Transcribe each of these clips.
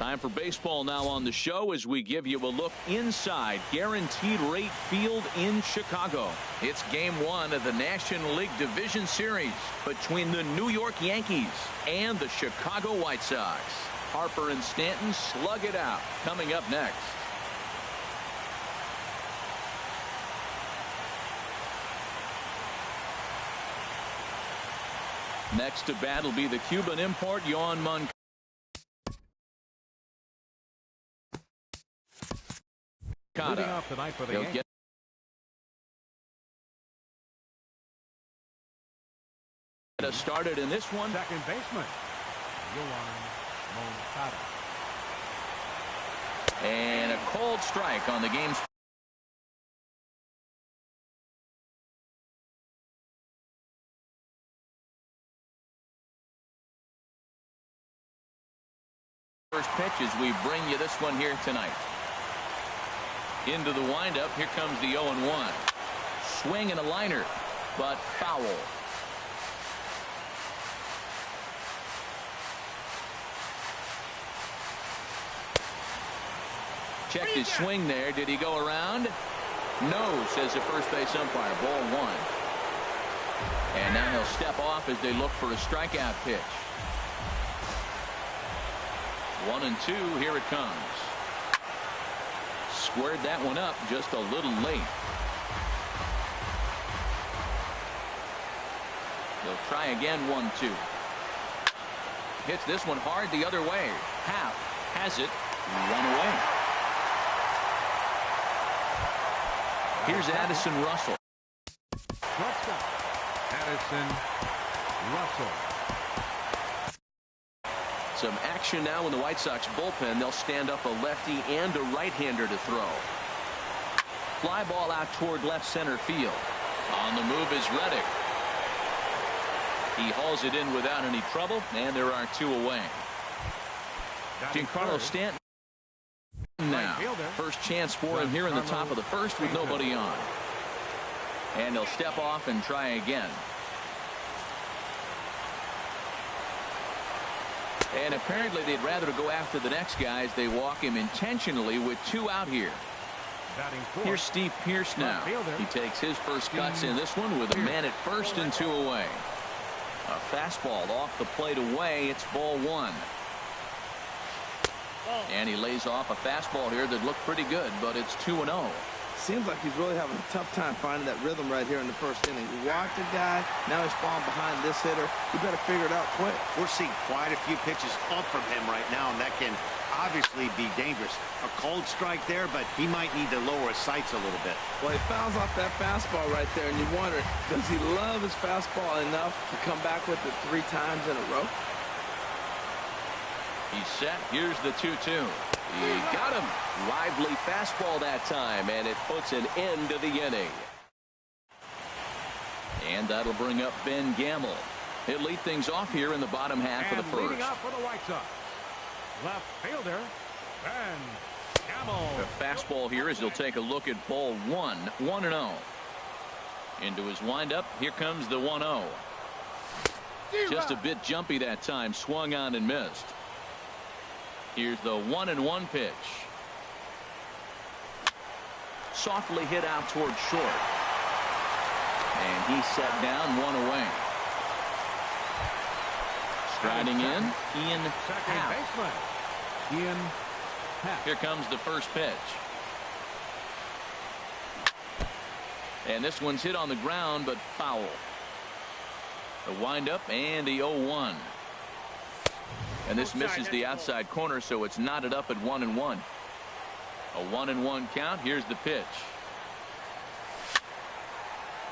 Time for baseball now on the show as we give you a look inside Guaranteed Rate Field in Chicago. It's game one of the National League Division Series between the New York Yankees and the Chicago White Sox. Harper and Stanton slug it out coming up next. Next to bat will be the Cuban import Yoan Moncada. Leading off tonight for the Yankees. Get us started in this one. Second baseman, Yoan Moncada. And a cold strike on the game's first pitch as we bring you this one here tonight. Into the windup. Here comes the 0-1. Swing and a liner, but foul. Checked his swing there. Did he go around? No, says the first base umpire. Ball one. And now he'll step off as they look for a strikeout pitch. 1-2. Here it comes. Squared that one up just a little late. They'll try again. 1-2. Hits this one hard the other way. Half has it. One away. Here's Addison Russell. Addison Russell. Some action now in the White Sox bullpen. They'll stand up a lefty and a right-hander to throw. Fly ball out toward left center field. On the move is Reddick. He hauls it in without any trouble, and there are two away. Giancarlo Stanton now. First chance for him here in the top of the first with nobody on. And he'll step off and try again. And apparently they'd rather go after the next guy as they walk him intentionally with two out here. Here's Steve Pearce now. He takes his first cuts in this one with a man at first and two away. A fastball off the plate away. It's ball one. And he lays off a fastball here that looked pretty good, but it's 2-0. Seems like he's really having a tough time finding that rhythm right here in the first inning. He walked a guy. Now he's falling behind this hitter. You better figure it out quick. We're seeing quite a few pitches up from him right now, and that can obviously be dangerous. A cold strike there, but he might need to lower his sights a little bit. Well, he fouls off that fastball right there, and you wonder, does he love his fastball enough to come back with it 3 times in a row? He's set. Here's the 2-2. He got him. Lively fastball that time, and it puts an end to the inning. And that'll bring up Ben Gamble. He'll lead things off here in the bottom half of the first. Leading off for the White Sox, left fielder Ben Gamble. The fastball here as he'll take a look at ball one. 1-0. Into his windup. Here comes the 1-0. Just a bit jumpy that time. Swung on and missed. Here's the 1-1 pitch. Softly hit out toward short. And he's set down, one away. Striding in, Ian Happ. Ian Happ. Here comes the first pitch. And this one's hit on the ground, but foul. The windup and the 0-1. And this misses the outside corner, so it's knotted up at 1-1. A 1-1 count. Here's the pitch.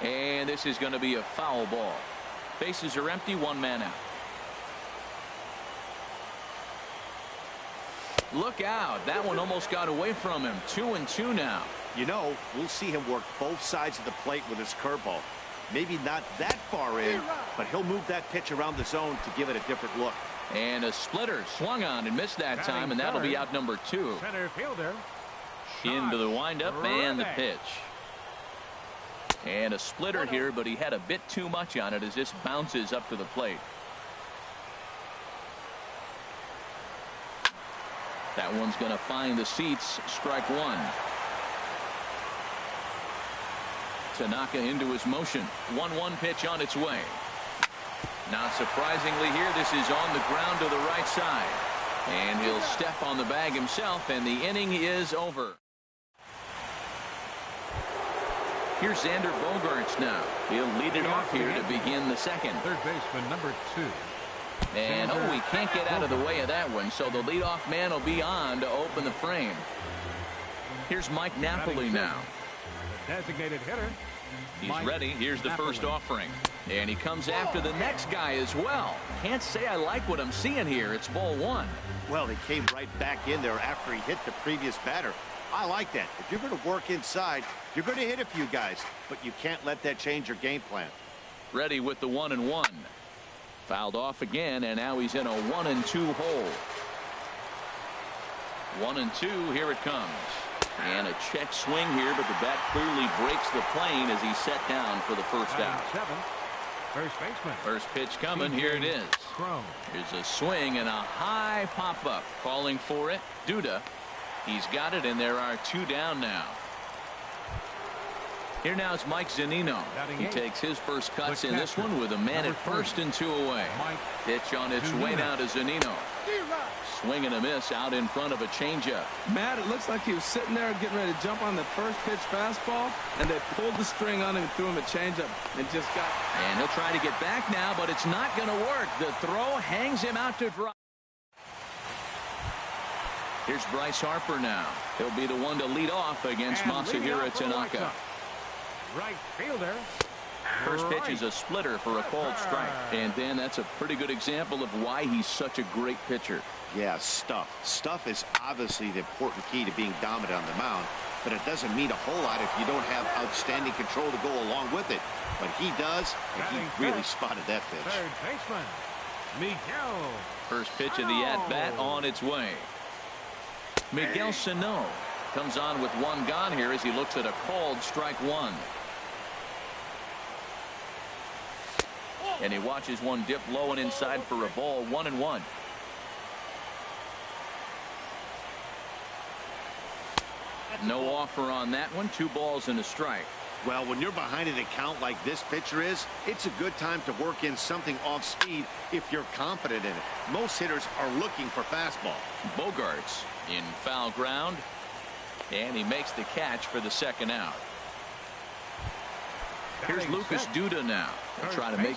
And this is going to be a foul ball. Bases are empty, one man out. Look out. That one almost got away from him. 2-2 now. You know, we'll see him work both sides of the plate with his curveball. Maybe not that far in, but he'll move that pitch around the zone to give it a different look. And a splitter swung on and missed that time, and that'll be out number 2. Center fielder. Into the windup and the pitch. And a splitter here, but he had a bit too much on it as this bounces up to the plate. That one's going to find the seats. Strike one. Tanaka into his motion. 1-1 pitch on its way. Not surprisingly here, this is on the ground to the right side. And he'll step on the bag himself, and the inning is over. Here's Xander Bogaerts now. He'll lead it off here to begin the second. Third baseman, number 2. And, oh, he can't get out of the way of that one, so the leadoff man will be on to open the frame. Here's Mike Napoli now. The designated hitter. He's ready. Here's the first offering. And he comes after the next guy as well. Can't say I like what I'm seeing here. It's ball one. Well, he came right back in there after he hit the previous batter. I like that. If you're going to work inside, you're going to hit a few guys, but you can't let that change your game plan. Ready with the 1-1. Fouled off again, and now he's in a 1-2 hole. 1-2. Here it comes. And a check swing here, but the bat clearly breaks the plane as he's set down for the first out. First baseman. First pitch coming. Here it is. Here's a swing and a high pop-up. Calling for it. Duda. He's got it, and there are 2 down now. Here now is Mike Zunino. He takes his first cuts in this one with a man at first and 2 away. Pitch on its way now to Zunino. Swing and a miss out in front of a changeup. Matt, it looks like he was sitting there getting ready to jump on the first pitch fastball, and they pulled the string on him and threw him a changeup and just got. And he'll try to get back now, but it's not going to work. The throw hangs him out to dry. Here's Bryce Harper now. He'll be the one to lead off against Masahiro Tanaka. Right fielder. First pitch is a splitter for a called strike. And Dan, that's a pretty good example of why he's such a great pitcher. Yeah, stuff. Stuff is obviously the important key to being dominant on the mound, but it doesn't mean a whole lot if you don't have outstanding control to go along with it. But he does, and he really spotted that pitch. Third baseman, Miguel. First pitch of the at-bat on its way. Miguel Sano comes on with 1 gone here as he looks at a called strike 1. And he watches one dip low and inside for a ball. 1-1. No offer on that one. 2 balls and a strike. Well, when you're behind an account like this pitcher is, it's a good time to work in something off speed if you're confident in it. Most hitters are looking for fastball. Bogaerts in foul ground, and he makes the catch for the second out. Here's Lucas Duda now. He'll try to make.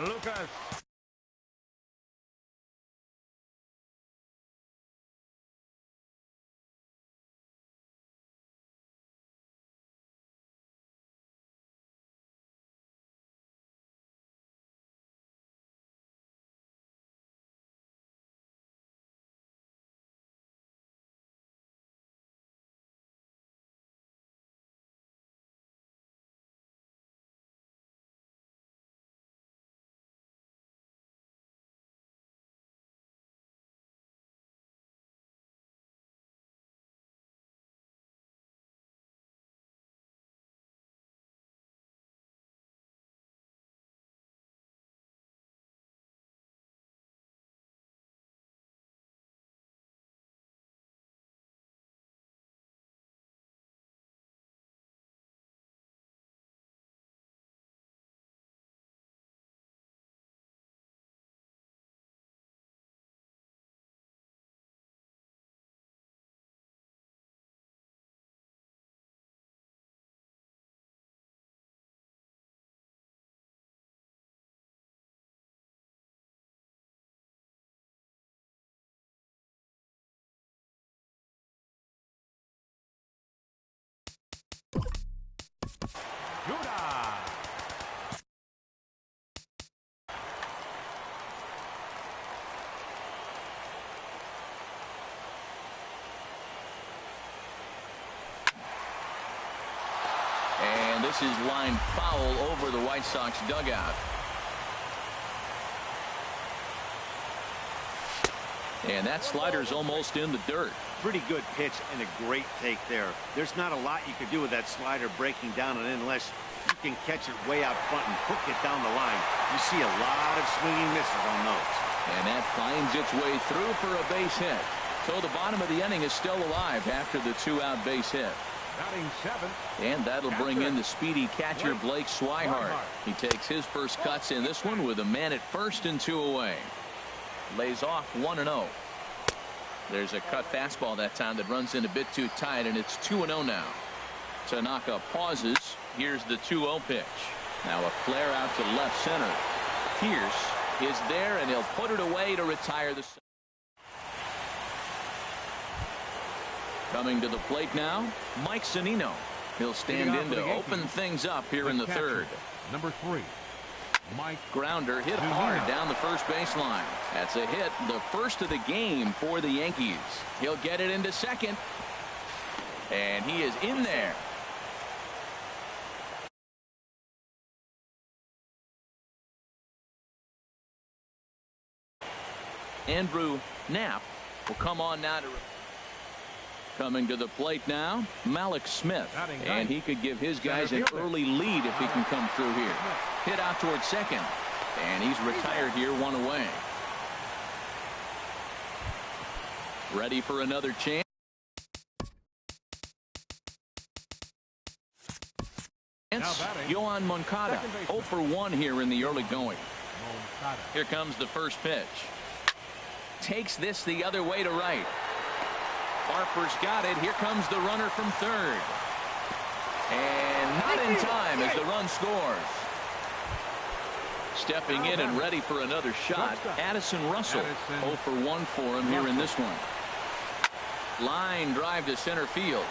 Lucas. This is lined foul over the White Sox dugout. And that slider's almost in the dirt. Pretty good pitch and a great take there. There's not a lot you can do with that slider breaking down and in unless you can catch it way out front and hook it down the line. You see a lot of swinging misses on those. And that finds its way through for a base hit. So the bottom of the inning is still alive after the 2-out base hit. Batting seventh. And that'll bring in the speedy catcher Blake Swihart. He takes his first cuts in this one with a man at first and 2 away. Lays off 1-0. There's a cut fastball that time that runs in a bit too tight, and it's 2-0 now. Tanaka pauses. Here's the 2-0 pitch. Now a flare out to left center. Pierce is there, and he'll put it away to retire the. Coming to the plate now, Mike Zunino. He'll stand in to open things up here in the third. Number 3. Mike. Grounder hit hard down the first baseline. That's a hit, the first of the game for the Yankees. He'll get it into second. And he is in there. Andrew Knapp will come on now to. Coming to the plate now, Malik Smith, and he could give his guys an early lead if he can come through here. Hit out towards second, and he's retired here, 1 away. Ready for another chance. Yohan Moncada, 0 for 1 here in the early going. Here comes the first pitch. Takes this the other way to right. Harper's got it. Here comes the runner from third. And not in time as the run scores. Stepping in and ready for another shot, Addison Russell. 0 for 1 for him here in this one. Line drive to center field.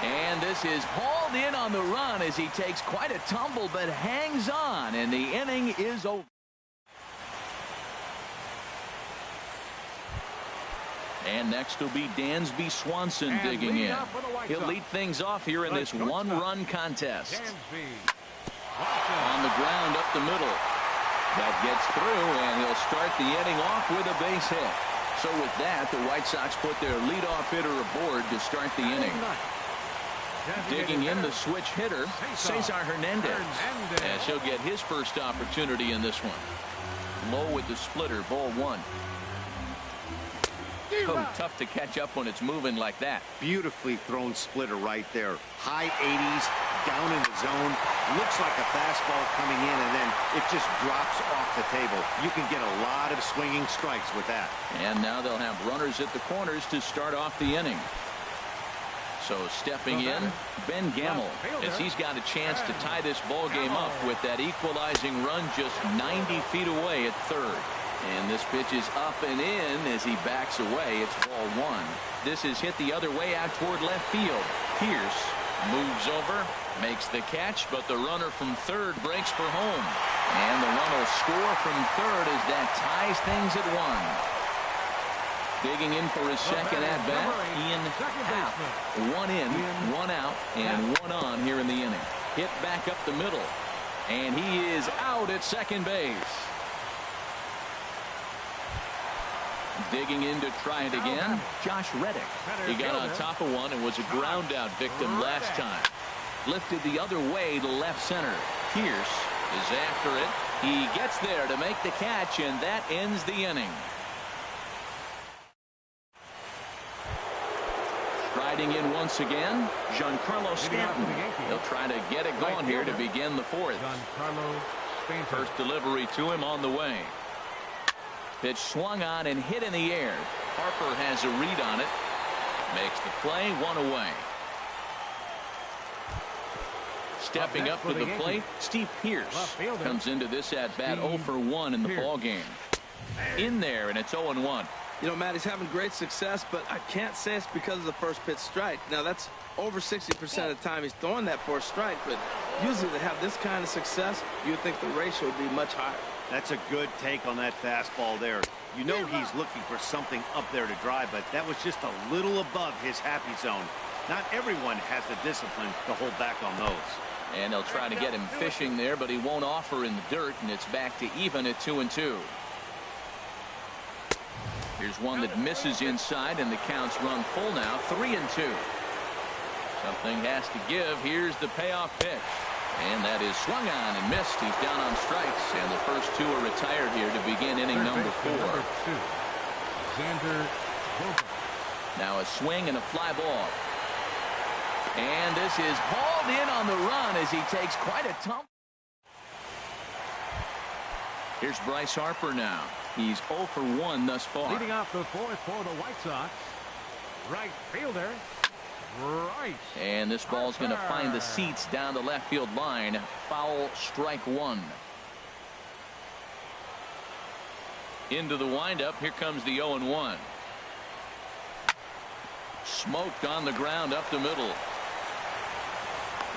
And this is hauled in on the run as he takes quite a tumble but hangs on, and the inning is over. And next will be Dansby Swanson digging in. He'll lead things off here in this one-run contest. On the ground up the middle. That gets through, and he'll start the inning off with a base hit. So with that, the White Sox put their leadoff hitter aboard to start the inning. Digging in the switch hitter, Cesar Hernandez. As he'll get his first opportunity in this one. Low with the splitter, ball 1. Oh, tough to catch up when it's moving like that. Beautifully thrown splitter right there. High 80s, down in the zone. Looks like a fastball coming in, and then it just drops off the table. You can get a lot of swinging strikes with that. And now they'll have runners at the corners to start off the inning. So stepping in, Ben Gamel, as he's got a chance to tie this ball game up with that equalizing run just 90 feet away at third. And this pitch is up and in as he backs away. It's ball 1. This is hit the other way out toward left field. Pierce moves over, makes the catch, but the runner from third breaks for home. And the run will score from third as that ties things at 1. Digging in for his second at-bat, Ian Happ. 1 in, 1 out, and 1 on here in the inning. Hit back up the middle. And he is out at second base. Digging in to try it again, Josh Reddick. He got on top of one and was a ground out victim last time. Lifted the other way to left center. Pierce is after it. He gets there to make the catch, and that ends the inning. Striding in once again, Giancarlo Stanton. He'll try to get it going here to begin the fourth. First delivery to him on the way. Pitch swung on and hit in the air. Harper has a read on it. Makes the play, 1 away. Stepping up to the plate, Steve Pierce comes into this at-bat 0 for 1 in the ball game. In there, and it's 0-1. You know, Matt, he's having great success, but I can't say it's because of the first pitch strike. Now, that's over 60% of the time he's throwing that for a strike, but usually to have this kind of success, you would think the ratio would be much higher. That's a good take on that fastball there. You know he's looking for something up there to drive, but that was just a little above his happy zone. Not everyone has the discipline to hold back on those. And they'll try to get him fishing there, but he won't offer in the dirt, and it's back to even at 2-2. Here's one that misses inside, and the count's run full now, 3-2. Something has to give. Here's the payoff pitch. And that is swung on and missed. He's down on strikes, and the first two are retired here to begin inning number 4. Now a swing and a fly ball. And this is hauled in on the run as he takes quite a tumble. Here's Bryce Harper now. He's 0 for 1 thus far. Leading off the fourth for the White Sox, right fielder, Bryce. And this ball's going to find the seats down the left field line. Foul, strike 1. Into the windup. Here comes the 0-1. Smoked on the ground up the middle.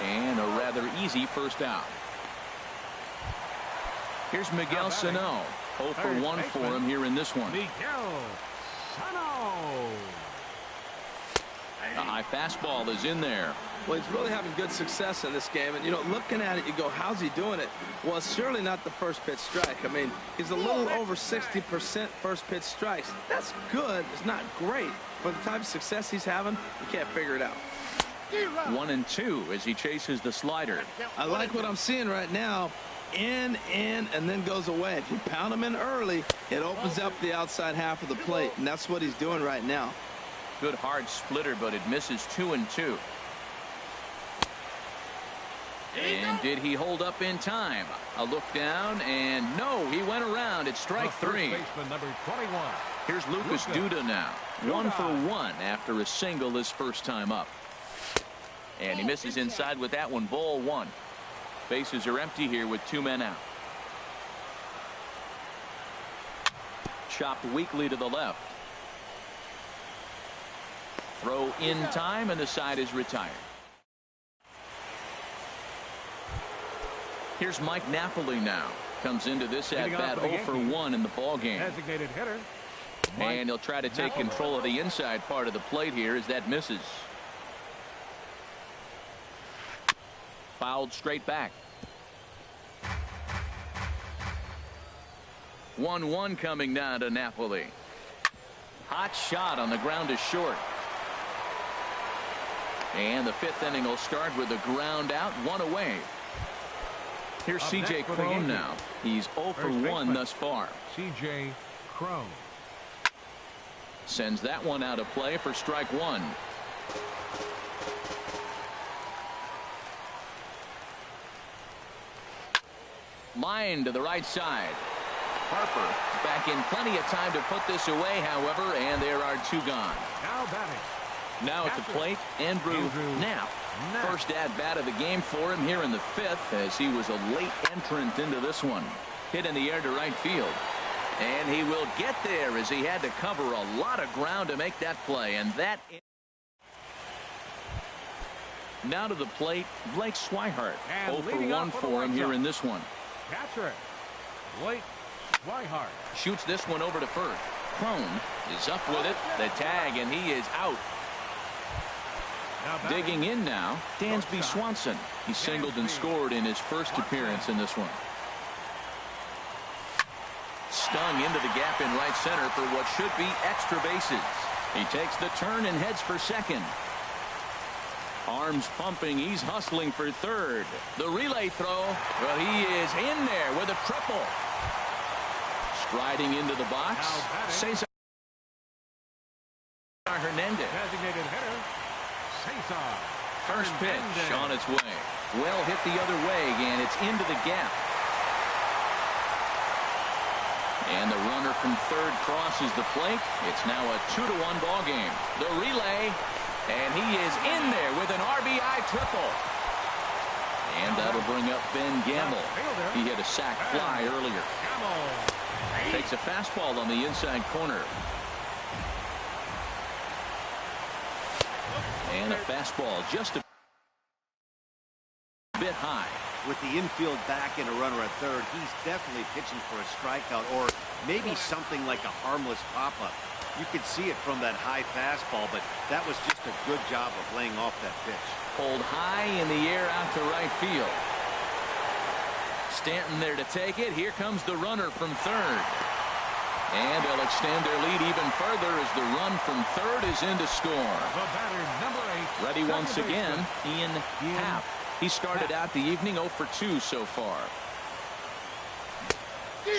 And a rather easy first out. Here's Miguel Sano. 0 for 1 for him here in this one. Miguel Sano. A high fastball is in there. Well, he's really having good success in this game. And, you know, looking at it, you go, how's he doing it? Well, it's surely not the first pitch strike. I mean, he's a little over 60% first pitch strikes. That's good. It's not great. For the type of success he's having, you can't figure it out. 1-2 as he chases the slider. I like what I'm seeing right now. In, and then goes away. If you pound him in early, it opens up the outside half of the plate, and that's what he's doing right now. Good hard splitter, but it misses 2-2. And did he hold up in time? A look down, and no, he went around. It's strike 3. Number 21. Here's Lucas Duda now. 1 for 1 after a single his first time up. And he misses inside with that one. Ball 1. Bases are empty here with 2 men out. Chopped weakly to the left. Throw in time, and the side is retired. Here's Mike Napoli now. Comes into this at-bat 0 for 1 in the ball game. Designated hitter. And he'll try to take control of the inside part of the plate here as that misses. Fouled straight back. 1-1 coming now to Napoli. Hot shot on the ground is short. And the 5th inning will start with a ground out, 1 away. Here's C.J. Cron now. He's 0 for 1 thus far. C.J. Cron. Sends that one out of play for strike 1. Line to the right side. Harper back in plenty of time to put this away, however, and there are 2 gone. Now batting. Now at the plate, Andrew Knapp. First at-bat of the game for him here in the 5th, as he was a late entrant into this one. Hit in the air to right field. And he will get there as he had to cover a lot of ground to make that play. And that... Now to the plate, Blake Swihart. 0 for 1 for him here in this one. Catcher, Blake Swihart. Shoots this one over to first. Cron is up with it. The tag, and he is out. Digging in now, Dansby Swanson. He singled and scored in his first appearance in this one. Stung into the gap in right center for what should be extra bases. He takes the turn and heads for second. Arms pumping. He's hustling for third. The relay throw. Well, he is in there with a triple. Striding into the box. Cesar Hernandez. Designated hitter. Cesar. First pitch on its way. Well hit the other way, and it's into the gap. And the runner from third crosses the plate. It's now a 2-1 ball game. The relay, and he is in there with an RBI triple. And that'll bring up Ben Gamble. He hit a sac fly earlier. Takes a fastball on the inside corner. And a fastball just a bit high. With the infield back and a runner at third, he's definitely pitching for a strikeout or maybe something like a harmless pop-up. You could see it from that high fastball, but that was just a good job of laying off that pitch. Pulled high in the air out to right field. Stanton there to take it. Here comes the runner from third. And they'll extend their lead even further as the run from third is in to score. The batter, number 8. Ready once again, Ian Happ. He started out the evening 0 for 2 so far.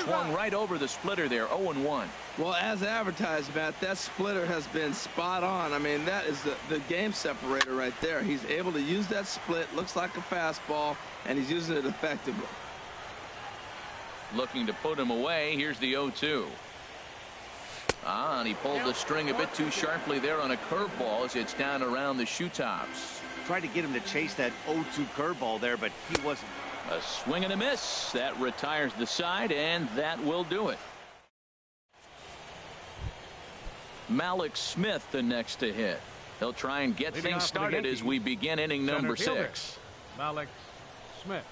Swung right over the splitter there, 0-1. Well, as advertised, Matt, that splitter has been spot on. I mean, that is the game separator right there. He's able to use that split, looks like a fastball, and he's using it effectively. Looking to put him away. Here's the 0-2. And he pulled the string a bit too sharply there on a curveball as it's down around the shoe tops. Tried to get him to chase that 0-2 curveball there, but he wasn't. A swing and a miss. That retires the side, and that will do it. Malik Smith the next to hit. He'll try and get things started as we begin inning number 6. Malik Smith.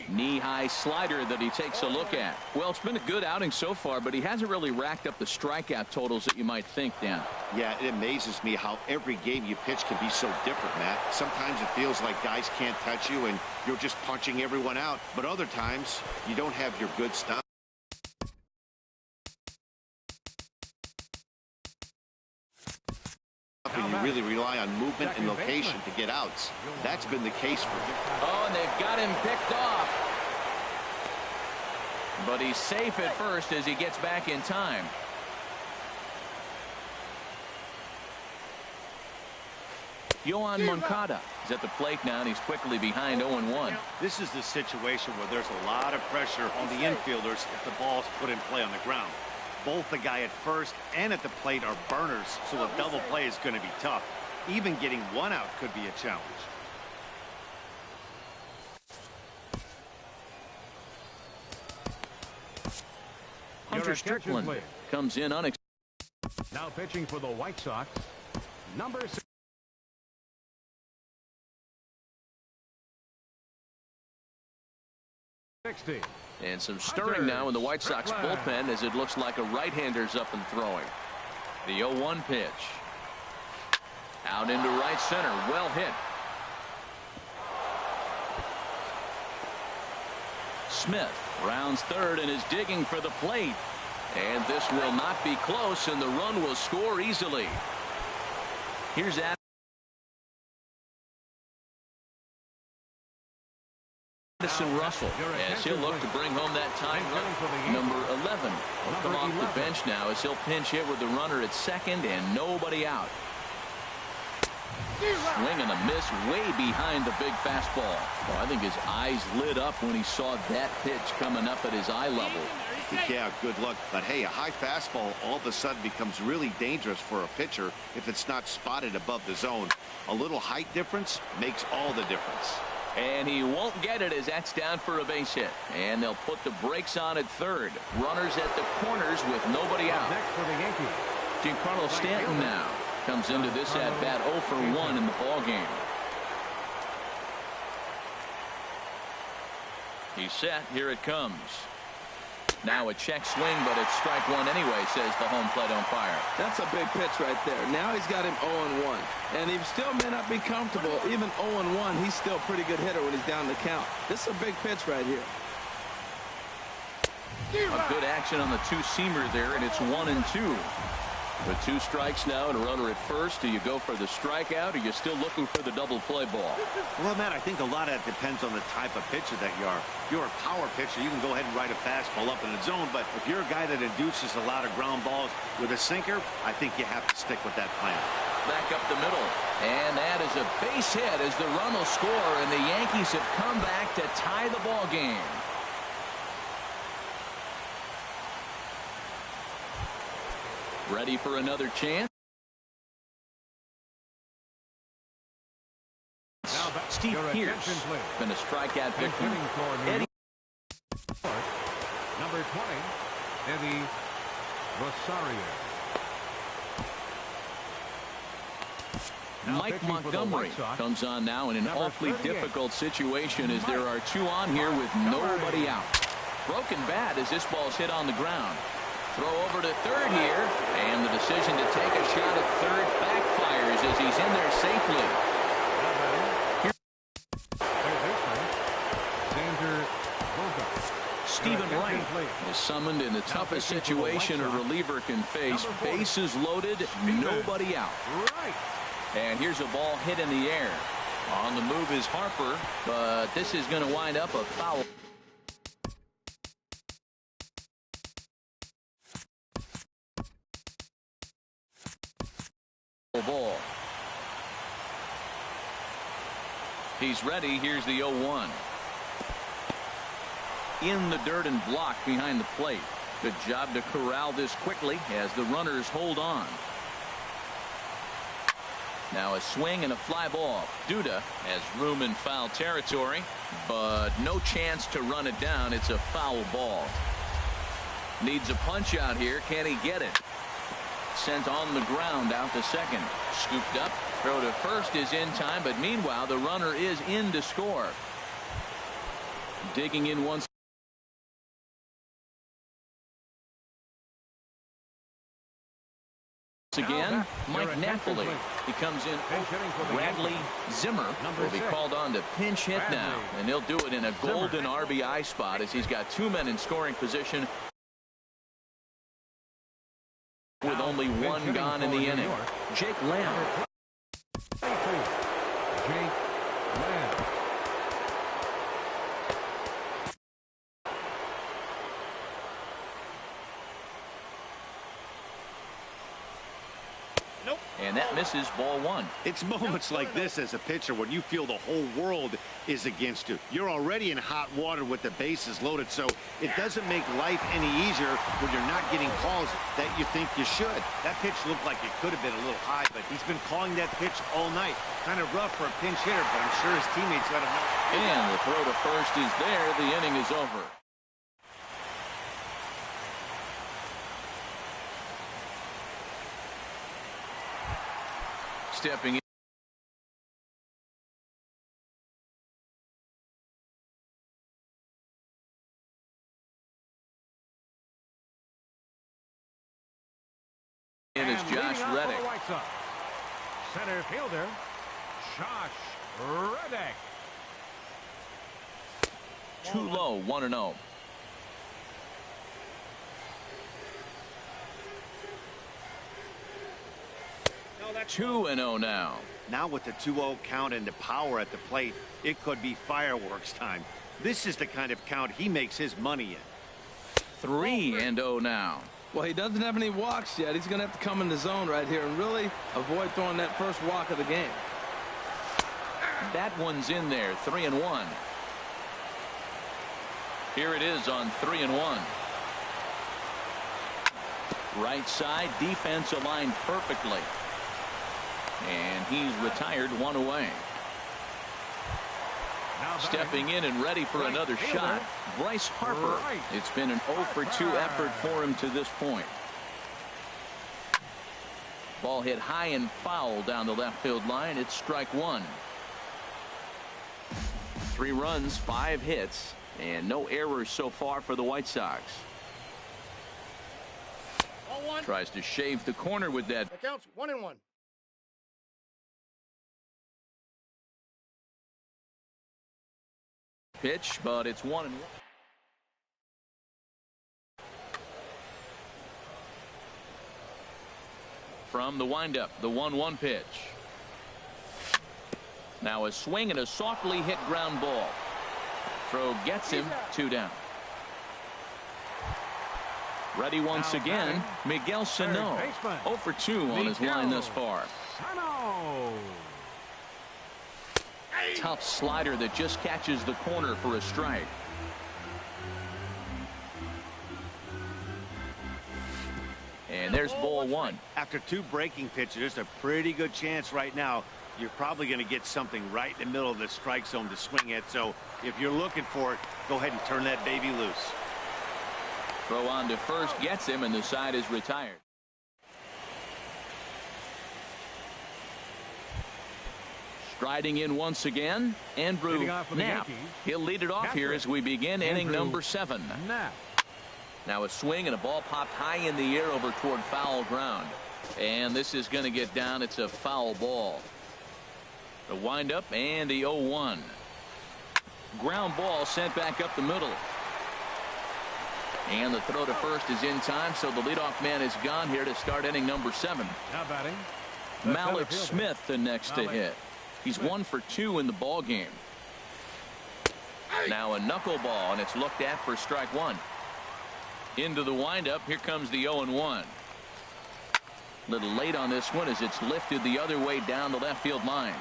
Knee-high slider that he takes a look at. Well, it's been a good outing so far, but he hasn't really racked up the strikeout totals that you might think, Dan. Yeah, it amazes me how every game you pitch can be so different, Matt. Sometimes it feels like guys can't touch you and you're just punching everyone out. But other times, you don't have your good stuff. And you really rely on movement and location to get outs. That's been the case for him. Oh, and they've got him picked off. But he's safe at first as he gets back in time. Yohan Moncada is at the plate now, and he's quickly behind 0-1. This is the situation where there's a lot of pressure on the infielders if the ball's put in play on the ground. Both the guy at first and at the plate are burners, so a double play is going to be tough. Even getting one out could be a challenge. Hunter Strickland comes in unexpected. Now pitching for the White Sox, number 6. And some stirring now in the White Sox bullpen as it looks like a right-hander's up and throwing. The 0-1 pitch. Out into right center. Well hit. Smith rounds third and is digging for the plate. And this will not be close, and the run will score easily. Here's Addison Russell as he'll look to bring home that tying run. Number 11 will come off the bench now as he'll pinch hit with the runner at second and nobody out. Swing and a miss way behind the big fastball. Well, I think his eyes lit up when he saw that pitch coming up at his eye level. Yeah, good luck. But hey, a high fastball all of a sudden becomes really dangerous for a pitcher if it's not spotted above the zone. A little height difference makes all the difference. And he won't get it as that's down for a base hit. And they'll put the brakes on at third. Runners at the corners with nobody out. Next for the Yankees, Giancarlo Stanton now comes into this at bat 0 for 1 in the ball game. He's set. Here it comes. Now a check swing, but it's strike one anyway, says the home plate umpire. That's a big pitch right there. Now he's got him 0-1. And he still may not be comfortable. Even 0-1, he's still a pretty good hitter when he's down the count. This is a big pitch right here. A good action on the two-seamer there, and it's 1-2. With 2 strikes now and a runner at first, do you go for the strikeout, or are you still looking for the double play ball? Well, Matt, I think a lot of that depends on the type of pitcher that you are. If you're a power pitcher, you can go ahead and ride a fastball up in the zone, but if you're a guy that induces a lot of ground balls with a sinker, I think you have to stick with that plan. Back up the middle, and that is a base hit as the run will score, and the Yankees have come back to tie the ball game. Ready for another chance? Steve Pierce been a strikeout victim. Eddie. Number 20, Eddie Rosario. Mike Montgomery comes on now in an awfully difficult situation as there are 2 on here with nobody out. Broken bat as this ball's hit on the ground. Throw over to third here, and the decision to take a shot at third backfires as he's in there safely. complete. Is summoned in the toughest situation a reliever can face. Bases loaded, nobody out. Right. And here's a ball hit in the air. On the move is Harper, but this is going to wind up a foul. Ball. He's ready. Here's the 0-1. In the dirt and blocked behind the plate. Good job to corral this quickly as the runners hold on. Now a swing and a fly ball. Duda has room in foul territory, but no chance to run it down. It's a foul ball. Needs a punch out here. Can he get it? Sent on the ground out to second. Scooped up. Throw to first is in time, but meanwhile the runner is in to score. Digging in once again, Mike Napoli. He comes in. Bradley Zimmer will be called on to pinch hit now, and he'll do it in a golden RBI spot as he's got two men in scoring position with only one gone in the inning. Jake Lamb. Jake Lamb. And that misses, ball one. It's moments like this as a pitcher when you feel the whole world is against you. You're already in hot water with the bases loaded, so it doesn't make life any easier when you're not getting calls that you think you should. That pitch looked like it could have been a little high, but he's been calling that pitch all night. Kind of rough for a pinch hitter, but I'm sure his teammates let him know. And the throw to first is there. The inning is over. Stepping in is Josh Reddick. Center fielder, Josh Reddick. Too low, 1-0. That's 2-0 now. Now with the 2-0 count and the power at the plate, it could be fireworks time. This is the kind of count he makes his money in. 3-0 now. Well, he doesn't have any walks yet. He's going to have to come in the zone right here and really avoid throwing that first walk of the game. That one's in there. 3-1. Here it is on 3-1. Right side defense aligned perfectly. And he's retired, one away. Stepping in and ready for another shot, Bryce Harper. It's been an 0-for-2 effort for him to this point. Ball hit high and foul down the left field line. It's strike one. 3 runs, 5 hits, and no errors so far for the White Sox. Tries to shave the corner with that. That counts 1-1. Pitch, but it's 1-1. From the windup, the 1-1 pitch. Now a swing and a softly hit ground ball. Throw gets him, 2 down. Ready once again, Miguel Sano. 0-for-2 on his line thus far. Tough slider that just catches the corner for a strike. And there's ball one. After 2 breaking pitches, there's a pretty good chance right now you're probably going to get something right in the middle of the strike zone to swing at. So if you're looking for it, go ahead and turn that baby loose. Throw on to first gets him, and the side is retired. Striding in once again, Andrew Knapp. He'll lead it off here as we begin inning number 7. Now a swing and a ball popped high in the air over toward foul ground. And this is going to get down. It's a foul ball. The windup and the 0-1. Ground ball sent back up the middle. And the throw to first is in time, so the leadoff man is gone here to start inning number 7. Now batting. Malik Smith the next to hit. He's 1 for 2 in the ball game. Now a knuckleball, and it's looked at for strike 1. Into the windup. Here comes the 0-1. Little late on this one as it's lifted the other way down the left field line.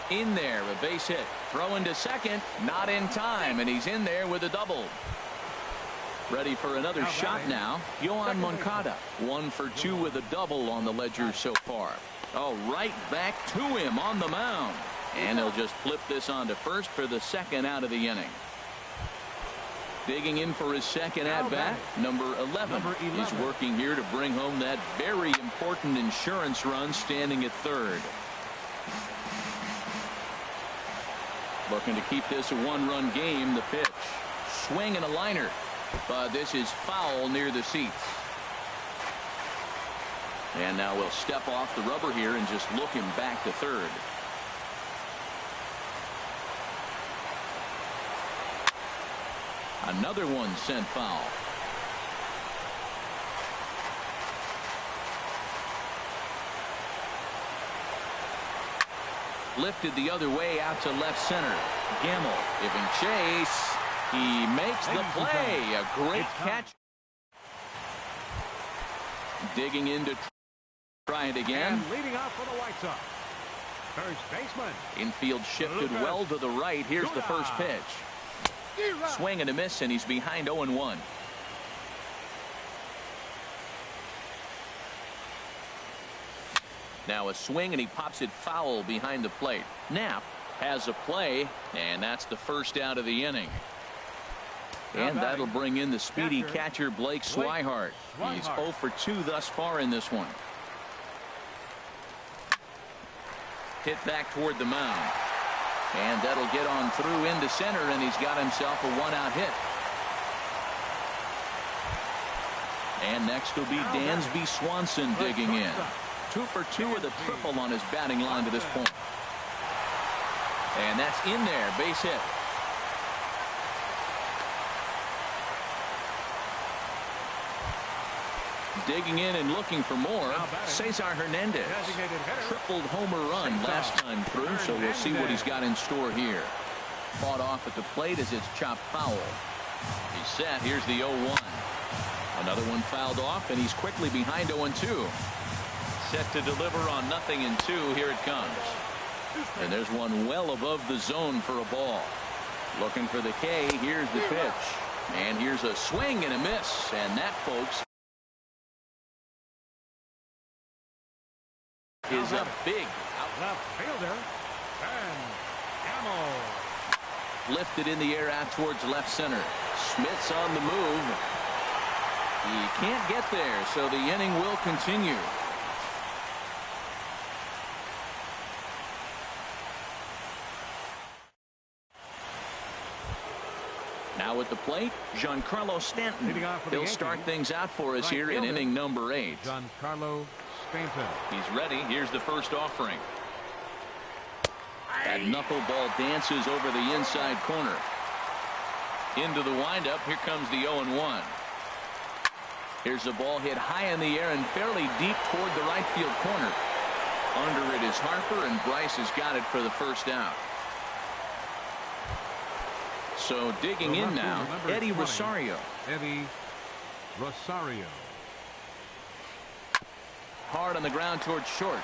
In there, a base hit. Throw into second, not in time, and he's in there with a double. Ready for another shot now. Yohan Moncada, 1 for 2 with a double on the ledger so far. Oh, right back to him on the mound. And he'll just flip this on to first for the second out of the inning. Digging in for his second at-bat, number 11. He's working here to bring home that very important insurance run, standing at third. Looking to keep this a one-run game. The pitch. Swing and a liner. But this is foul near the seats. And now we'll step off the rubber here and just look him back to third. Another one sent foul. Lifted the other way out to left center. Gamble giving chase. He makes the play. A great catch. Digging in to try it again. And leading off for the White Sox, first baseman. Infield shifted well to the right. Here's the first pitch. Swing and a miss, and he's behind 0-1. Now a swing, and he pops it foul behind the plate. Knapp has a play, and that's the first out of the inning. And that'll bring in the speedy catcher Blake Swihart. He's 0 for 2 thus far in this one. Hit back toward the mound. And that'll get on through into center, and he's got himself a one-out hit. And next will be Dansby Swanson digging in. 2 for 2 with a triple on his batting line to this point. And that's in there, base hit. Digging in and looking for more, Cesar Hernandez. Tripled homer run last time through, so we'll see what he's got in store here. Fought off at the plate as it's chopped foul. He's set. Here's the 0-1. Another one fouled off, and he's quickly behind 0-2. Set to deliver on 0-2. Here it comes. And there's one well above the zone for a ball. Looking for the K. Here's the pitch. And here's a swing and a miss. And that, folks, is a big left fielder. And Gamble. Lifted in the air out towards left center. Smith's on the move. He can't get there, so the inning will continue. Now at the plate, Giancarlo Stanton. He'll start things out for us here in inning number 8. Giancarlo Stanton. He's ready. Here's the first offering. That knuckleball dances over the inside corner. Into the windup. Here comes the 0-1. Here's the ball hit high in the air and fairly deep toward the right field corner. Under it is Harper, and Bryce has got it for the first out. So digging in now, Eddie Rosario. Eddie Rosario. Hard on the ground towards short.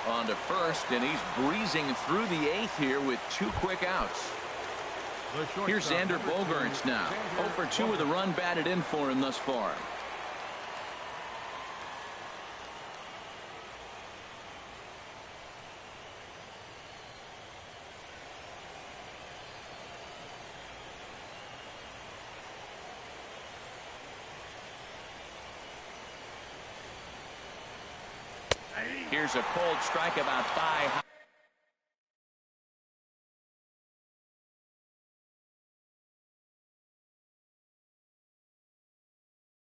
On to first, and he's breezing through the 8th here with 2 quick outs. Here's Xander Bogaerts now. 0 for 2 with a run batted in for him thus far. Here's a cold strike about thigh.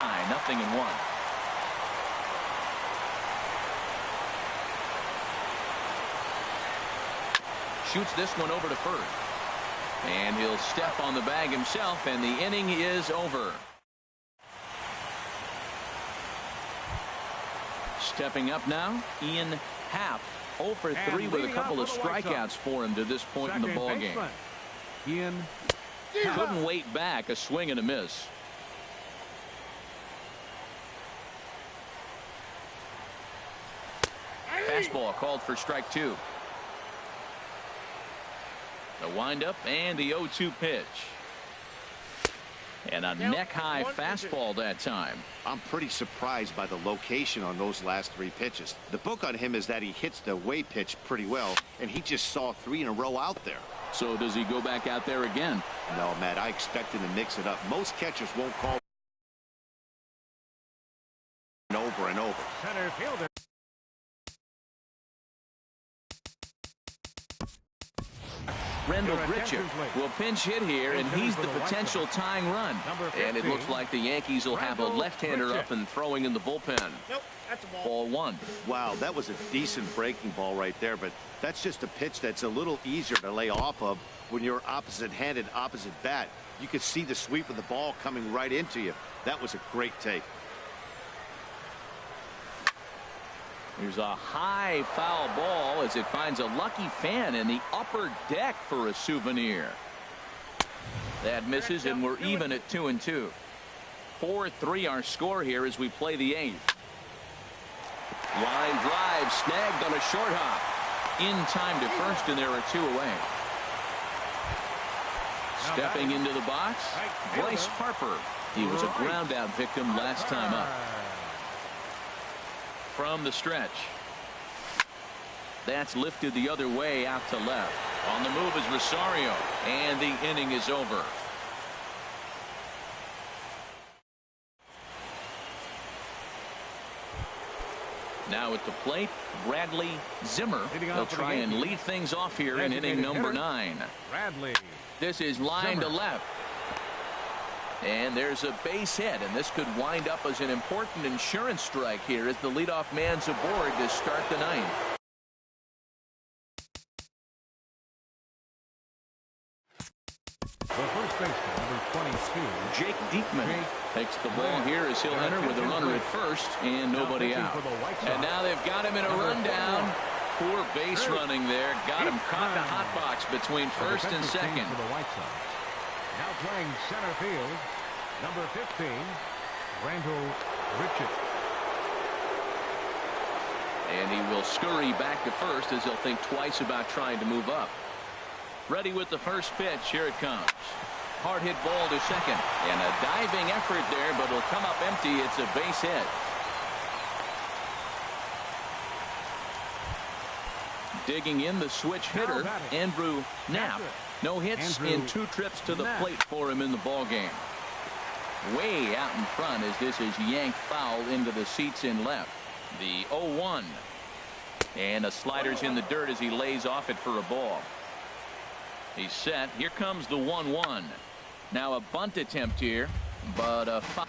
High, 0-1. Shoots this one over to first. And he'll step on the bag himself, and the inning is over. Stepping up now, Ian Happ, 0 for 3 with a couple of strikeouts for him to this point in the ball game. Ian couldn't wait back, a swing and a miss. Fastball called for strike 2. The windup and the 0-2 pitch. And a neck-high fastball that time. I'm pretty surprised by the location on those last 3 pitches. The book on him is that he hits the away pitch pretty well, and he just saw 3 in a row out there. So does he go back out there again? No, Matt, I expect him to mix it up. Most catchers won't call over and over. Center fielder. Rendell Bridger will pinch hit here, and he's the potential tying run. And it looks like the Yankees will have a left-hander up and throwing in the bullpen. Nope, that's a ball. Ball 1. Wow, that was a decent breaking ball right there, but that's just a pitch that's a little easier to lay off of when you're opposite-handed, opposite bat. You could see the sweep of the ball coming right into you. That was a great take. Here's a high foul ball as it finds a lucky fan in the upper deck for a souvenir. That misses, and we're even at 2-2. 4-3 our score here as we play the 8th. Line drive snagged on a short hop. In time to first, and there are 2 away. Stepping into the box, Bryce Harper. He was a ground out victim last time up. From the stretch. That's lifted the other way out to left. On the move is Rosario, and the inning is over. Now at the plate, Bradley Zimmer. He'll try and lead things off here in inning number 9. Bradley. This is line to left. And there's a base hit, and this could wind up as an important insurance strike here as the leadoff man's aboard to start the 9th. The first baseman, number 22. Jake Diekman takes the ball here as he'll enter with a runner at first and nobody out. And now they've got him in a rundown. Poor base running there. Got him caught in the hot box between first and second. Now playing center field, number 15, Randall Richard. And he will scurry back to first as he'll think twice about trying to move up. Ready with the first pitch. Here it comes. Hard hit ball to second. And a diving effort there, but it'll come up empty. It's a base hit. Digging in the switch hitter, Andrew Knapp. No hits in 2 trips to the plate for him in the ball game. Way out in front as this is yanked foul into the seats in left. The 0-1. And a slider's in the dirt as he lays off it for a ball. He's set. Here comes the 1-1. Now a bunt attempt here, but a foul.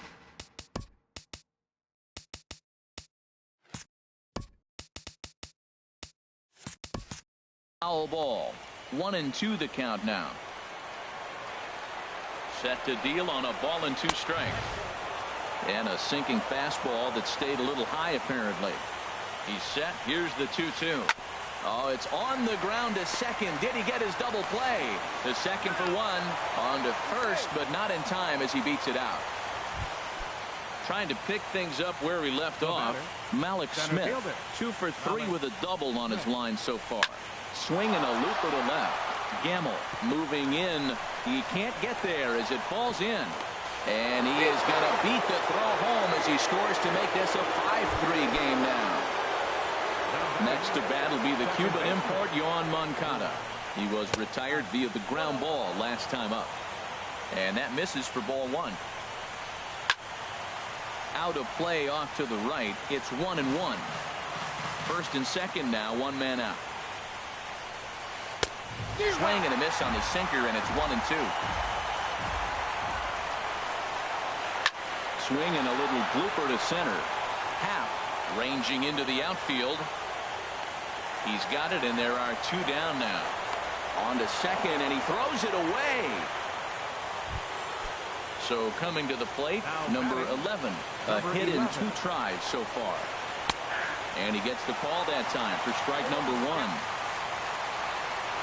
Foul ball. 1-2 the count now. Set to deal on a ball and 2 strikes. And a sinking fastball that stayed a little high apparently. He's set. Here's the 2-2. Oh, it's on the ground to second. Did he get his double play? The second for 1. On to first, but not in time as he beats it out. Trying to pick things up where he left off. Malik Smith, 2 for 3 with a double on his line so far. Swinging a looper to left. Gamble moving in. He can't get there as it falls in. And he is going to beat the throw home as he scores to make this a 5-3 game now. Next to bat will be the Cuban import, Yoan Moncada. He was retired via the ground ball last time up. And that misses for ball 1. Out of play off to the right. It's 1-1. First and second now, 1 man out. Swing and a miss on the sinker, and it's 1-2. Swing and a little blooper to center. Happ ranging into the outfield. He's got it, and there are 2 down now. On to second, and he throws it away. So coming to the plate, number 11. A hit in 2 tries so far. And he gets the call that time for strike number 1.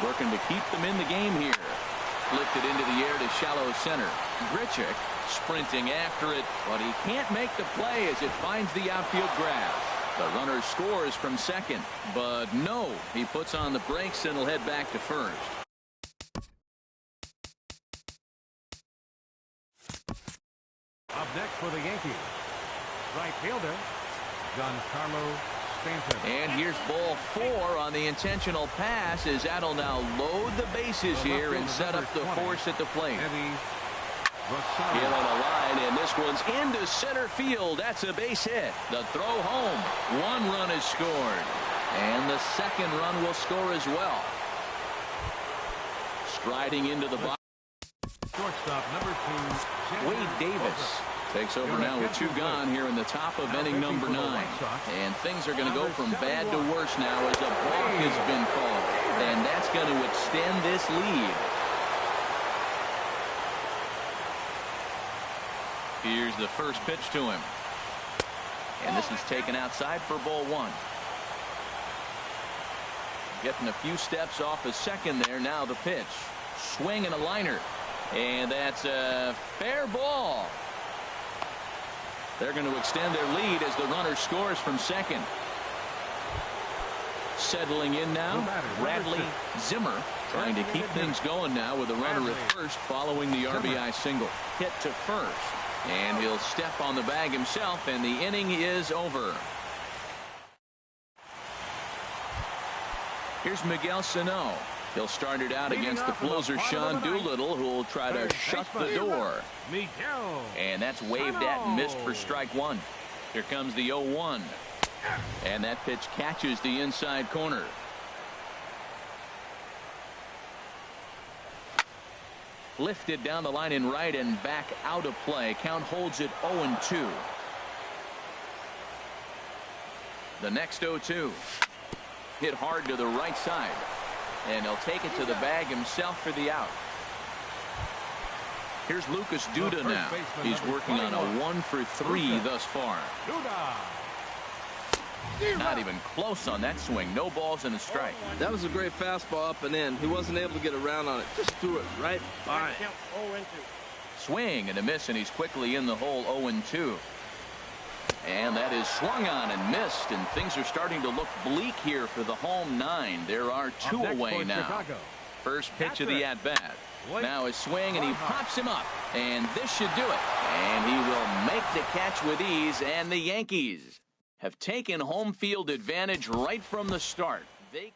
Working to keep them in the game here. Lifted into the air to shallow center. Grichuk sprinting after it, but he can't make the play as it finds the outfield grass. The runner scores from second, but no, he puts on the brakes and will head back to first. Up next for the Yankees, right fielder, Giancarlo Stanton. And here's ball 4 on the intentional pass as that'll now load the bases here and set up the force at the plate. Here on the line, and this one's into center field. That's a base hit. The throw home. 1 run is scored. And the second run will score as well. Striding into the box. Shortstop number 2, Wade Davis takes over now with 2 gone here in the top of inning number 9. And things are going to go from bad to worse now as a balk has been called. And that's going to extend this lead. Here's the first pitch to him. And this is taken outside for ball 1. Getting a few steps off a second there. Now the pitch. Swing and a liner. And that's a fair ball. They're going to extend their lead as the runner scores from second. Settling in now, Bradley Zimmer trying to keep things going now with a runner at first following the RBI single. Hit to first. And he'll step on the bag himself, and the inning is over. Here's Miguel Sano. He'll start it out against the closer Sean Doolittle, who will try to shut the door. And that's waved at and missed for strike 1. Here comes the 0-1. And that pitch catches the inside corner. Lifted down the line in right and back out of play. Count holds it 0-2. The next 0-2. Hit hard to the right side. And he'll take it to the bag himself for the out. Here's Lucas Duda now. He's working on a 1 for 3 thus far. Not even close on that swing. No balls and a strike. That was a great fastball up and in. He wasn't able to get around on it. Just threw it right by. Swing and a miss, and he's quickly in the hole. 0-2. And that is swung on and missed, and things are starting to look bleak here for the home 9. There are 2 away now. First pitch of the at-bat. Now his swing, and he pops him up, and this should do it. And he will make the catch with ease, and the Yankees have taken home field advantage right from the start. They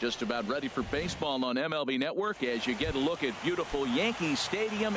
Just about ready for baseball on MLB Network as you get a look at beautiful Yankee Stadium.